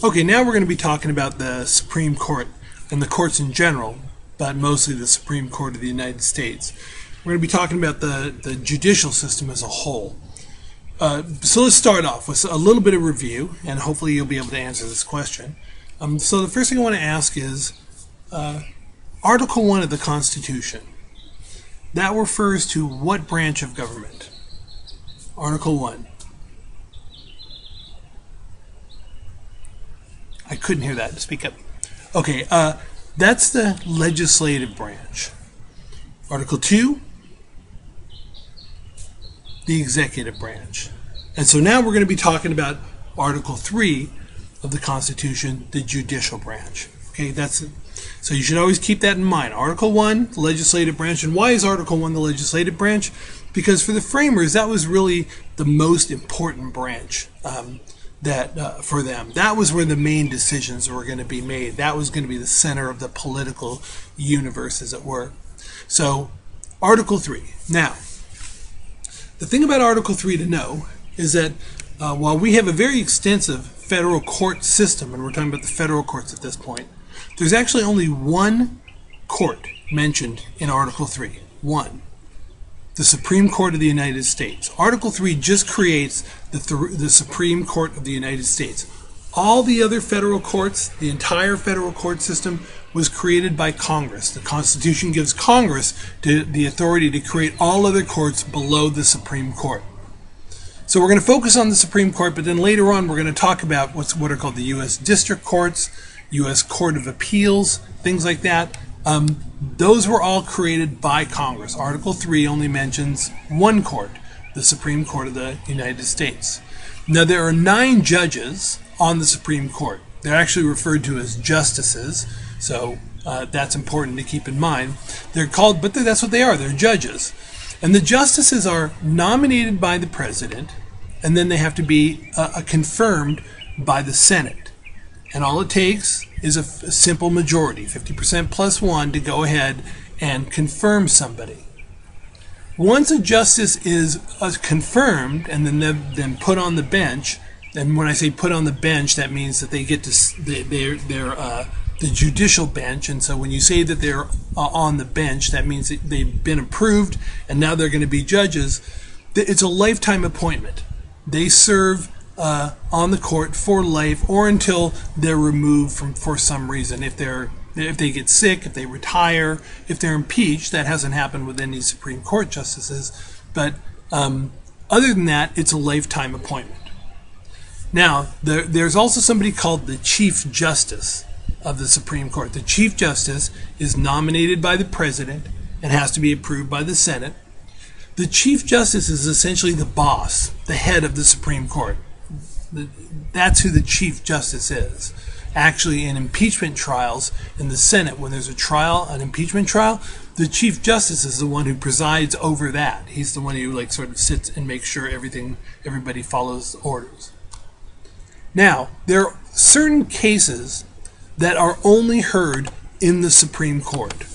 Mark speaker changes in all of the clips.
Speaker 1: Okay, now we're going to be talking about the Supreme Court and the courts in general, but mostly the Supreme Court of the United States. We're going to be talking about the judicial system as a whole. So let's start off with a little bit of review, and hopefully you'll be able to answer this question. So the first thing I want to ask is Article 1 of the Constitution. That refers to what branch of government? Article 1. I couldn't hear that. Speak up. Okay, that's the legislative branch. Article 2, the executive branch. And so now we're going to be talking about Article 3 of the Constitution, the judicial branch. Okay, that's it. So you should always keep that in mind. Article 1, the legislative branch. And why is Article 1 the legislative branch? Because for the framers, that was really the most important branch for them. That was where the main decisions were going to be made. That was going to be the center of the political universe, as it were. So, Article 3. Now, the thing about Article 3 to know is that while we have a very extensive federal court system, and we're talking about the federal courts at this point, there's actually only one court mentioned in Article 3. One. The Supreme Court of the United States. Article 3 just creates the Supreme Court of the United States. All the other federal courts, the entire federal court system, was created by Congress. The Constitution gives Congress the authority to create all other courts below the Supreme Court. So we're going to focus on the Supreme Court, but then later on we're going to talk about what are called the U.S. District Courts, U.S. Court of Appeals, things like that. Those were all created by Congress. Article 3 only mentions one court, the Supreme Court of the United States. Now there are 9 judges on the Supreme Court. They're actually referred to as justices, so that's important to keep in mind. They're called, but that's what they are, they're judges. And the justices are nominated by the president, and then they have to be confirmed by the Senate. And all it takes is a simple majority, 50% plus 1, to go ahead and confirm somebody. Once a justice is confirmed and then put on the bench, and when I say put on the bench, that means that they get to they're the judicial bench. And so when you say that they're on the bench, that means that they've been approved and now they're going to be judges. It's a lifetime appointment. They serve on the court for life or until they're removed for some reason. If they get sick, if they retire, if they're impeached. That hasn't happened with any Supreme Court justices. But other than that, it's a lifetime appointment. Now, there's also somebody called the Chief Justice of the Supreme Court. The Chief Justice is nominated by the President and has to be approved by the Senate. The Chief Justice is essentially the boss, the head of the Supreme Court. That's who the Chief Justice is. Actually, in impeachment trials in the Senate, when there's a trial, an impeachment trial, the Chief Justice is the one who presides over that. He's the one who sort of sits and makes sure everybody follows orders. Now, there are certain cases that are only heard in the Supreme Court.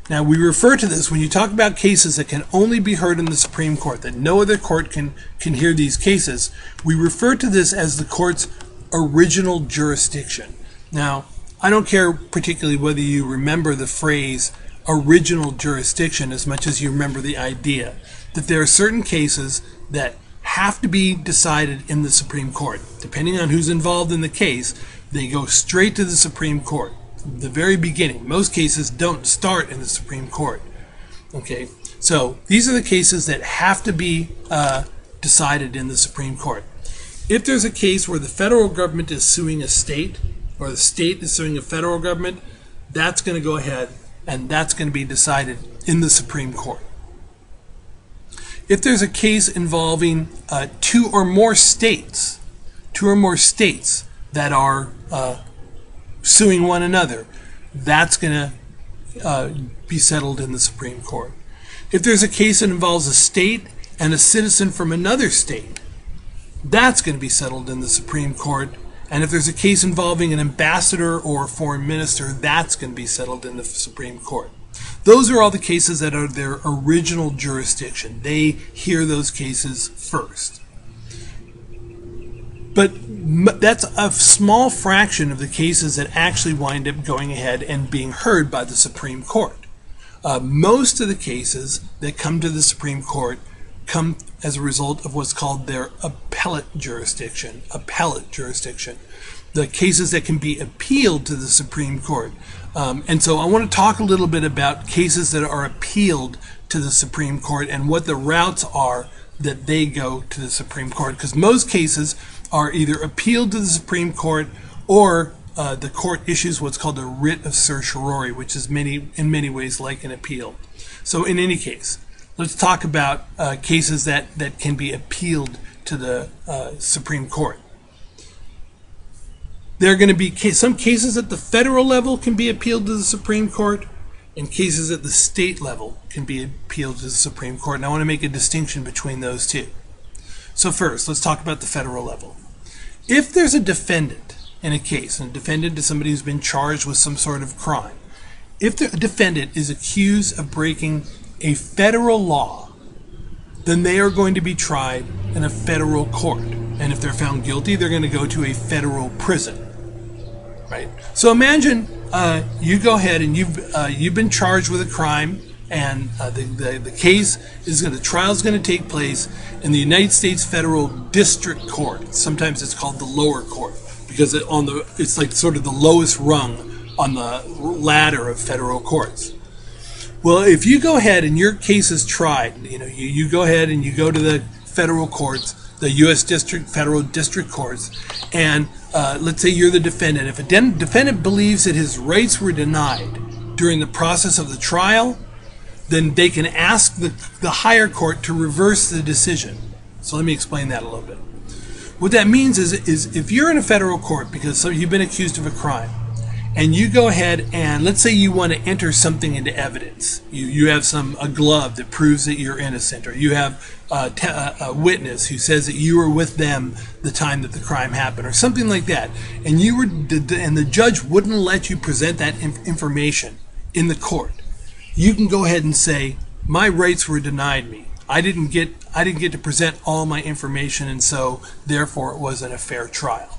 Speaker 1: Now, we refer to this, when you talk about cases that can only be heard in the Supreme Court, that no other court can hear these cases, we refer to this as the court's original jurisdiction. Now, I don't care particularly whether you remember the phrase original jurisdiction as much as you remember the idea that there are certain cases that have to be decided in the Supreme Court. Depending on who's involved in the case, they go straight to the Supreme Court. From the very beginning. Most cases don't start in the Supreme Court. Okay, so these are the cases that have to be decided in the Supreme Court. If there's a case where the federal government is suing a state, or the state is suing a federal government, that's going to go ahead and that's going to be decided in the Supreme Court. If there's a case involving 2 or more states that are suing one another, that's going to be settled in the Supreme Court. If there's a case that involves a state and a citizen from another state, that's going to be settled in the Supreme Court. And if there's a case involving an ambassador or a foreign minister, that's going to be settled in the Supreme Court. Those are all the cases that are their original jurisdiction. They hear those cases first. But That's a small fraction of the cases that actually wind up going ahead and being heard by the Supreme Court. Most of the cases that come to the Supreme Court come as a result of what's called their appellate jurisdiction. The cases that can be appealed to the Supreme Court. And so I want to talk a little bit about cases that are appealed to the Supreme Court and what the routes are that they go to the Supreme Court. Because most cases are either appealed to the Supreme Court or the court issues what's called a writ of certiorari, which is in many ways like an appeal. So in any case, let's talk about cases that can be appealed to the Supreme Court. There are going to be some cases at the federal level can be appealed to the Supreme Court, and cases at the state level can be appealed to the Supreme Court. And I want to make a distinction between those two. So first, let's talk about the federal level. If there's a defendant in a case, and a defendant is somebody who's been charged with some sort of crime, if the defendant is accused of breaking a federal law, then they are going to be tried in a federal court. And if they're found guilty, they're going to go to a federal prison. Right? So imagine you go ahead and you've been charged with a crime, and the case is the trial is going to take place in the United States Federal District Court. Sometimes it's called the lower court because it's like sort of the lowest rung on the ladder of federal courts. Well, if you go ahead and your case is tried, you go ahead and you go to the federal courts, the U.S. Federal District Courts, and let's say you're the defendant. If a defendant believes that his rights were denied during the process of the trial, then they can ask the higher court to reverse the decision. So let me explain that a little bit. What that means is if you're in a federal court because you've been accused of a crime, and you go ahead and let's say you want to enter something into evidence. You have a glove that proves that you're innocent, or you have a witness who says that you were with them the time that the crime happened, or something like that. And the judge wouldn't let you present that information in the court. You can go ahead and say, my rights were denied me. I didn't get to present all my information, and so therefore it wasn't a fair trial.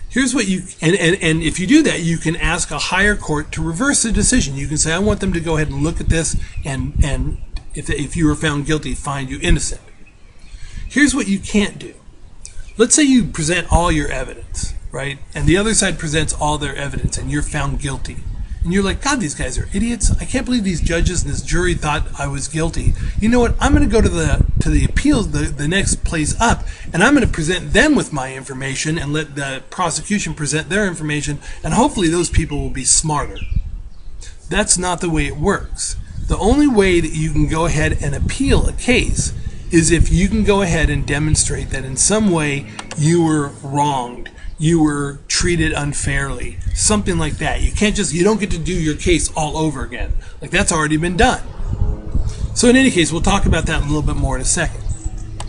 Speaker 1: Here's what and if you do that, you can ask a higher court to reverse the decision. You can say, I want them to go ahead and look at this, and if you were found guilty, find you innocent. Here's what you can't do. Let's say you present all your evidence, right? And the other side presents all their evidence, and you're found guilty. And you're like, God, these guys are idiots. I can't believe these judges and this jury thought I was guilty. You know what? I'm going to go to the appeals, the next place up, and I'm going to present them with my information and let the prosecution present their information, and hopefully those people will be smarter. That's not the way it works. The only way that you can go ahead and appeal a case is if you can go ahead and demonstrate that in some way you were wronged. You were treated unfairly, something like that. You don't get to do your case all over again. Like, that's already been done. So in any case, we'll talk about that a little bit more in a second.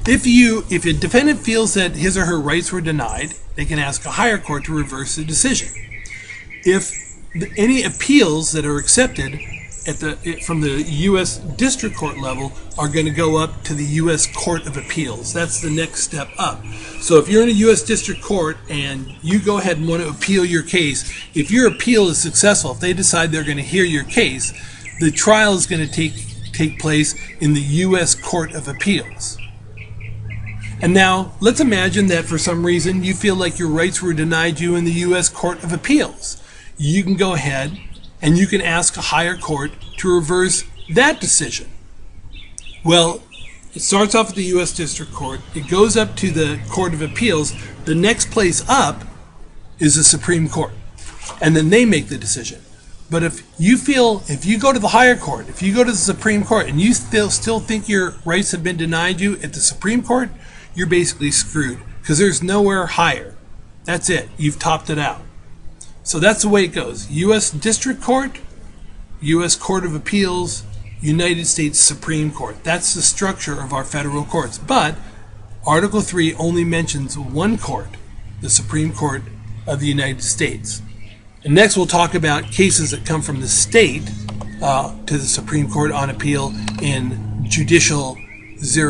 Speaker 1: If a defendant feels that his or her rights were denied, they can ask a higher court to reverse the decision. If any appeals that are accepted from the U.S. District Court level are going to go up to the U.S. Court of Appeals. That's the next step up. So if you're in a U.S. District Court and you go ahead and want to appeal your case, if your appeal is successful, if they decide they're going to hear your case, the trial is going to take place in the U.S. Court of Appeals. And now, let's imagine that for some reason you feel like your rights were denied you in the U.S. Court of Appeals. You can go ahead and you can ask a higher court to reverse that decision. Well, it starts off at the U.S. District Court. It goes up to the Court of Appeals. The next place up is the Supreme Court. And then they make the decision. But if you go to the higher court, if you go to the Supreme Court, and you still think your rights have been denied you at the Supreme Court, you're basically screwed. Because there's nowhere higher. That's it. You've topped it out. So that's the way it goes. U.S. District Court, U.S. Court of Appeals, United States Supreme Court. That's the structure of our federal courts. But Article 3 only mentions one court, the Supreme Court of the United States. And next we'll talk about cases that come from the state to the Supreme Court on appeal in judicial zero.